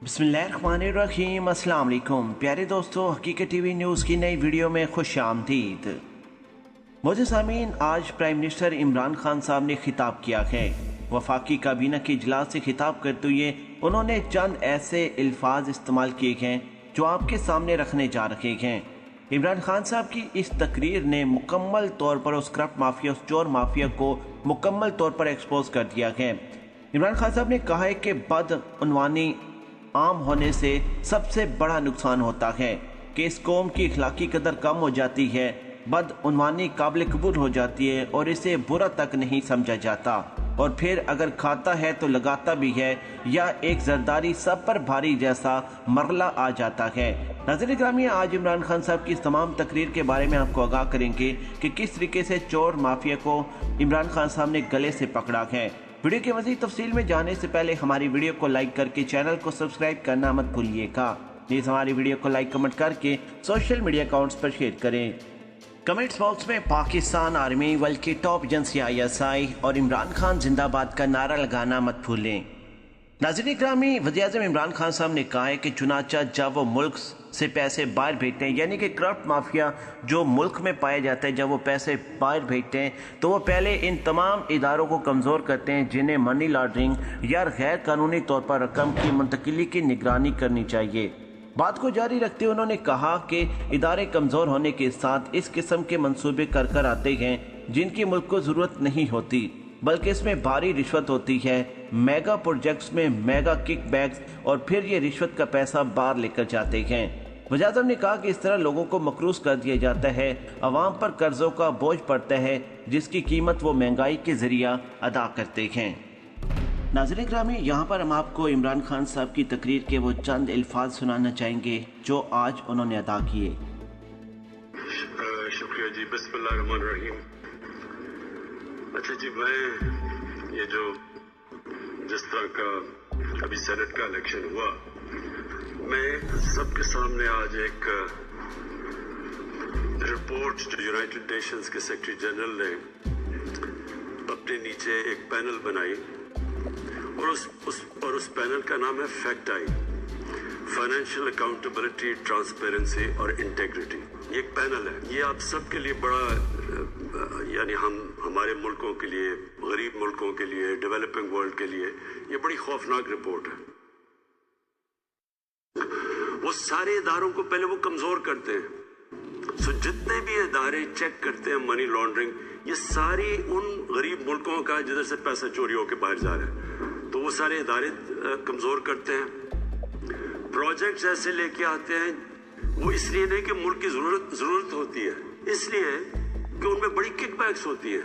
बिस्मिल्लाहिर्रहमानिर्रहीम। अस्सलाम वालेकुम प्यारे दोस्तों, हकीकत टीवी न्यूज़ की नई वीडियो में खुश आमदीद। मोअज़्ज़िज़ सामीन, आज प्राइम मिनिस्टर इमरान खान साहब ने खिताब किया है। वफाकी काबीना के इजलास से खिताब करते हुए उन्होंने चंद ऐसे अल्फाज इस्तेमाल किए हैं जो आपके सामने रखने जा रहे हैं। इमरान खान साहब की इस तकरीर ने मुकम्मल तौर पर उस करप्ट माफिया, उस चोर माफिया को मुकम्मल तौर पर एक्सपोज कर दिया है। इमरान खान साहब ने कहा है कि बदउनवानी आम होने से सबसे बड़ा नुकसान होता है कि इस कौम की अखलाकी कदर कम हो जाती है, बदउनवानी काबिल कबूल हो जाती है और इसे बुरा तक नहीं समझा जाता, और फिर अगर खाता है तो लगाता भी है, या एक जरदारी सब पर भारी जैसा मरला आ जाता है। नाज़रीन ग्रामी, आज इमरान खान साहब की इस तमाम तकरीर के बारे में आपको आगाह करेंगे कि किस तरीके से चोर माफिया को इमरान खान साहब ने गले से पकड़ा है। वीडियो के मज़ीद तफसील में जाने से पहले हमारी वीडियो को लाइक करके चैनल को सब्सक्राइब करना मत भूलिएगा। प्लीज़ हमारी वीडियो को लाइक कमेंट करके सोशल मीडिया अकाउंट्स पर शेयर करें। कमेंट्स बॉक्स में पाकिस्तान आर्मी, वर्ल्ड की टॉप एजेंसी ISI और इमरान खान जिंदाबाद का नारा लगाना मत भूलें। नाज़रीन ग्रामी, वज़ीर-ए-आज़म इमरान खान साहब ने कहा है कि चुनाचा जब वो मुल्क से पैसे बाहर भेजते हैं, यानी कि करप्ट माफिया जो मुल्क में पाए जाते हैं, जब वो पैसे बाहर भेजते हैं तो वो पहले इन तमाम इदारों को कमज़ोर करते हैं जिन्हें मनी लॉन्ड्रिंग या गैर कानूनी तौर पर रकम की मुंतकिली की निगरानी करनी चाहिए। बात को जारी रखते हुए उन्होंने कहा कि इदारे कमज़ोर होने के साथ इस किस्म के मंसूबे कर आते हैं जिनकी मुल्क को ज़रूरत नहीं होती, बल्कि इसमें भारी रिश्वत होती है। मेगा प्रोजेक्ट्स में मेगा किकबैक्स और फिर ये रिश्वत का पैसा बाहर लेकर जाते हैं। वज़ीर-ए-आज़म ने कहा कि इस तरह लोगों को मकरूज कर दिया जाता है, अवाम पर कर्जों का बोझ पड़ता है जिसकी कीमत वो महंगाई के जरिया अदा करते हैं। नाज़रीन ग्रामी, यहाँ पर हम आपको इमरान खान साहब की तकरीर के वो चंद अल्फाज सुनाना चाहेंगे जो आज उन्होंने अदा किए। शुक्रिया जी। बिस्मिल्लाहिर्रहमानिर्रहीम। अच्छा जी, मैं ये जो जिस तरह का अभी सेनेट का इलेक्शन हुआ, मैं सबके सामने आज एक रिपोर्ट जो यूनाइटेड नेशंस के सेक्रेटरी जनरल ने अपने नीचे एक पैनल बनाई और उस पैनल का नाम है fact I, financial accountability, transparency और इंटेग्रिटी। ये एक पैनल है, ये आप सबके लिए बड़ा, यानी हमारे मुल्कों के लिए, गरीब मुल्कों के लिए, डेवलपिंग वर्ल्ड के लिए ये बड़ी खौफनाक रिपोर्ट है। वो सारे इदारों को पहले वो कमजोर करते हैं। सो जितने भी इदारे चेक करते हैं मनी लॉन्ड्रिंग, ये सारी उन गरीब मुल्कों का जिधर से पैसा चोरी होकर बाहर जा रहा है, तो वो सारे इदारे कमजोर करते हैं। प्रोजेक्ट्स ऐसे लेके आते हैं, वो इसलिए नहीं कि मुल्क की जरूरत होती है, इसलिए कि उनमें बड़ी किकबैक्स होती है।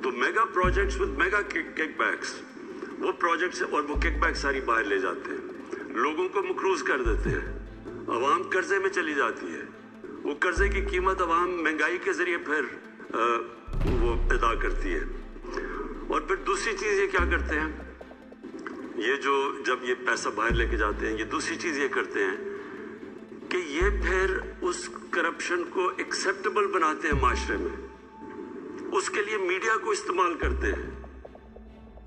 तो mega projects with mega kickbacks, वो प्रोजेक्ट्स और वो किकबैक सारी बाहर ले जाते हैं, लोगों को मकरूज कर देते हैं, अवाम कर्जे में चली जाती है, वो कर्जे की कीमत अवाम महंगाई के जरिए फिर वो अदा करती है। और फिर दूसरी चीज ये क्या करते हैं, ये जो जब ये पैसा बाहर लेके जाते हैं, ये दूसरी चीज ये करते हैं कि ये फिर उस करप्शन को एक्सेप्टेबल बनाते हैं माशरे में, उसके लिए मीडिया को इस्तेमाल करते हैं।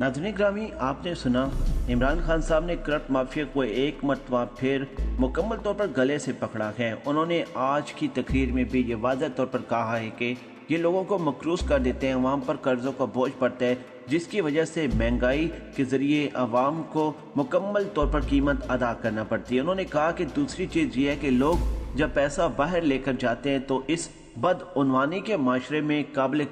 नाज़रीन ग्रामी, आपने सुना इमरान खान साहब ने करप्ट माफिया को एक मरतबा फिर मुकम्मल तौर पर गले से पकड़ा है। उन्होंने आज की तकरीर में भी ये वाज़ह तौर पर कहा है कि ये लोगों को मकरूज कर देते हैं, अवाम पर कर्ज़ों का बोझ पड़ता है जिसकी वजह से महंगाई के ज़रिए अवाम को मुकम्मल तौर पर कीमत अदा करना पड़ती है। उन्होंने कहा कि दूसरी चीज़ ये है कि लोग जब पैसा बाहर लेकर जाते हैं तो इस बदउनवानी के माशरे में काबिल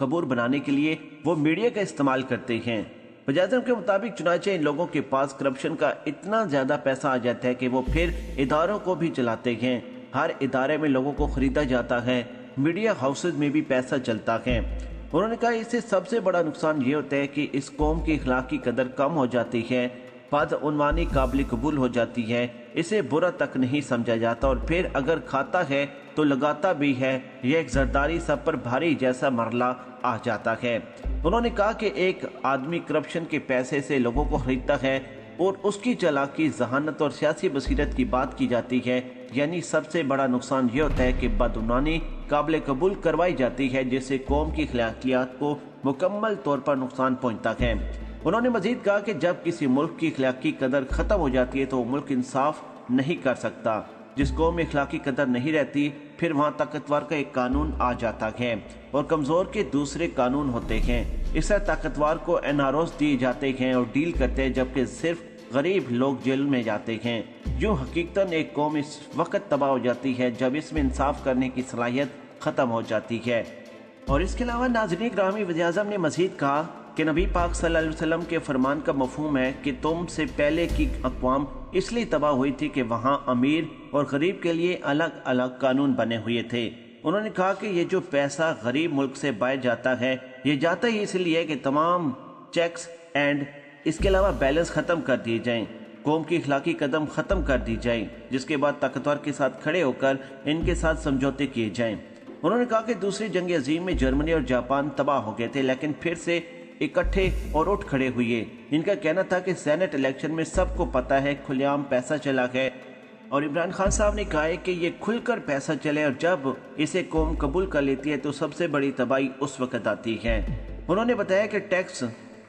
कबूल बनाने के लिए वो मीडिया का इस्तेमाल करते हैं। वज़ीर-ए-आज़म के मुताबिक चुनाचे इन लोगों के पास करप्शन का इतना ज़्यादा पैसा आ जाता है कि वो फिर इदारों को भी चलाते हैं। हर इदारे में लोगों को ख़रीदा जाता है, मीडिया हाउसेज में भी पैसा चलता है। उन्होंने कहा इससे सबसे बड़ा नुकसान ये होता है कि इस कौम की अखलाकी कदर कम हो जाती है, बदउनवानी काबिल कबूल हो जाती है, इसे बुरा तक नहीं समझा जाता, और फिर अगर खाता है तो लगाता भी है, यह एक जरदारी सब पर भारी जैसा मरला आ जाता है। उन्होंने कहा कि एक आदमी करप्शन के पैसे से लोगों को खरीदता है और उसकी चालाकी, जहानत और सियासी बसीरत की बात की जाती है, यानी सबसे बड़ा नुकसान ये होता है कि बदउनवानी काबिल कबूल करवाई जाती है जिससे कौम की अखलाकियात को मुकम्मल तौर पर नुकसान पहुँचता है। उन्होंने मजीद कहा कि जब किसी मुल्क की इखलाकी कदर खत्म हो जाती है तो वो मुल्क इंसाफ नहीं कर सकता। जिस कौम में इखलाकी कदर नहीं रहती फिर वहाँ ताकतवर का एक कानून आ जाता है और कमजोर के दूसरे कानून होते हैं। इस तरह ताकतवर को एनआरओस दिए जाते हैं और डील करते हैं, जबकि सिर्फ गरीब लोग जेल में जाते हैं। यूँ हकीकतन एक कौम इस वक्त तबाह हो जाती है जब इसमें इंसाफ करने की सलाहियत खत्म हो जाती है। और इसके अलावा नाज़रीन ग्रामी, वज़ीर-ए-आज़म ने मजीद कहा कि नबी पाक सल्लल्लाहु अलैहि वसल्लम के फरमान का मफहूम है कि तुम से पहले की अक़वाम इसलिए तबाह हुई थी कि वहाँ अमीर और गरीब के लिए अलग अलग कानून बने हुए थे। उन्होंने कहा कि ये जो पैसा गरीब मुल्क से बाहर जाता है ये जाता ही इसलिए कि तमाम चेक्स एंड इसके अलावा बैलेंस ख़त्म कर दिए जाएं, कौम की इखलाकी कदम ख़त्म कर दी जाए, जिसके बाद ताकतवर के साथ खड़े होकर इनके साथ समझौते किए जाएं। उन्होंने कहा कि दूसरी जंग अजीम में जर्मनी और जापान तबाह हो गए थे लेकिन फिर से इकट्ठे और उठ खड़े हुए। इनका कहना था कि सेनेट इलेक्शन में सबको पता है खुलेआम पैसा चला है और इमरान खान साहब ने कहा है कि ये खुलकर पैसा चले और जब इसे कौम कबूल कर लेती है तो सबसे बड़ी तबाही उस वक्त आती है। उन्होंने बताया कि टैक्स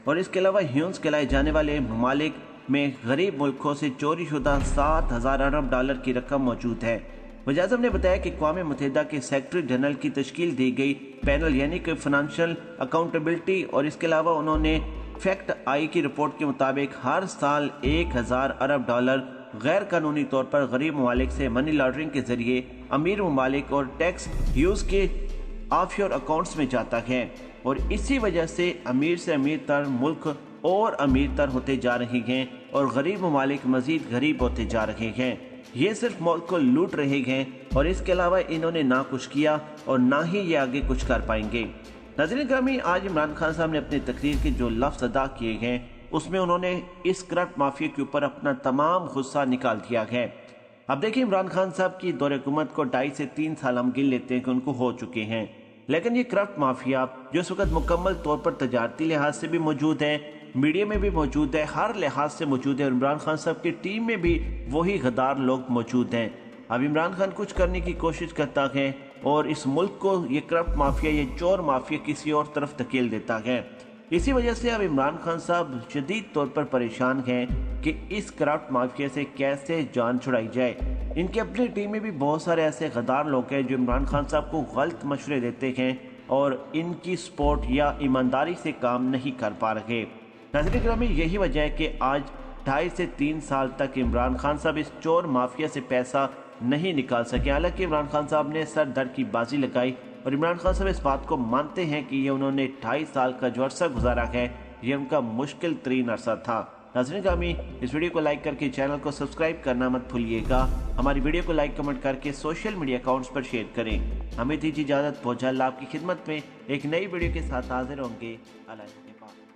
और इसके अलावा ह्यून्स कहलाए जाने वाले ममालिक में गरीब मुल्कों से चोरी शुदा 7,000 अरब डॉलर की रकम मौजूद है। वज़ीर-ए-आज़म ने बताया कि अक़वाम मुत्तहिदा के सेक्रेटरी जनरल की तश्कील दी गई पैनल यानी कि फाइनेंशियल अकाउंटेबिलिटी और इसके अलावा उन्होंने फैक्ट आई की रिपोर्ट के मुताबिक हर साल 1,000 अरब डॉलर गैर कानूनी तौर पर गरीब ममालिक से मनी लॉन्ड्रिंग के जरिए अमीर ममालिक और टैक्स यूज के ऑफशोर अकाउंट्स में जाता है और इसी वजह से अमीर तर मुल्क और अमीर तर होते जा रहे हैं और गरीब ममालिक मजीद गरीब होते जा रहे हैं। ये सिर्फ मुल्क को लूट रहे हैं और इसके अलावा इन्होंने ना कुछ किया और ना ही ये आगे कुछ कर पाएंगे। नाज़रीन ग्रामी, आज इमरान खान साहब ने अपनी तकरीर के जो लफ्ज़ अदा किए हैं उसमें उन्होंने इस करप्ट माफिया के ऊपर अपना तमाम गुस्सा निकाल दिया है। अब देखिए, इमरान खान साहब की दौरे हुकूमत को 2.5 से 3 साल हम गिन लेते हैं कि उनको हो चुके हैं, लेकिन ये करप्ट माफिया जो इस वक्त मुकम्मल तौर पर तजारती लिहाज से भी मौजूद है, मीडिया में भी मौजूद है, हर लिहाज से मौजूद है और इमरान खान साहब की टीम में भी वही गद्दार लोग मौजूद हैं। अब इमरान खान कुछ करने की कोशिश करता है और इस मुल्क को ये करप्ट माफिया, ये चोर माफिया किसी और तरफ धकेल देता है। इसी वजह से अब इमरान खान साहब शदीद तौर पर परेशान हैं कि इस करप्ट माफिया से कैसे जान छुड़ाई जाए। इनकी अपनी टीम में भी बहुत सारे ऐसे गद्दार लोग हैं जो इमरान खान साहब को गलत मशवरे देते हैं और इनकी सपोर्ट या ईमानदारी से काम नहीं कर पा रहे। नाज़रीन ग्रामी, यही वजह है कि आज 2.5 से 3 साल तक इमरान खान साहब इस चोर माफिया से पैसा नहीं निकाल सके। हालांकि इमरान खान साहब ने सर धड़ की बाजी लगाई और इमरान खान साहब इस बात को मानते हैं कि ये उन्होंने 2.5 साल का जो अरसा गुजारा है ये उनका मुश्किल तरीन अरसा था। नाज़रीन ग्रामी, इस वीडियो को लाइक करके चैनल को सब्सक्राइब करना मत भूलिएगा। हमारी वीडियो को लाइक कमेंट करके सोशल मीडिया अकाउंट्स पर शेयर करें। हमें दीजिए इजाज़त, बहुत जल्द आपकी खिदमत में एक नई वीडियो के साथ हाजिर होंगे। अल्लाह के पास।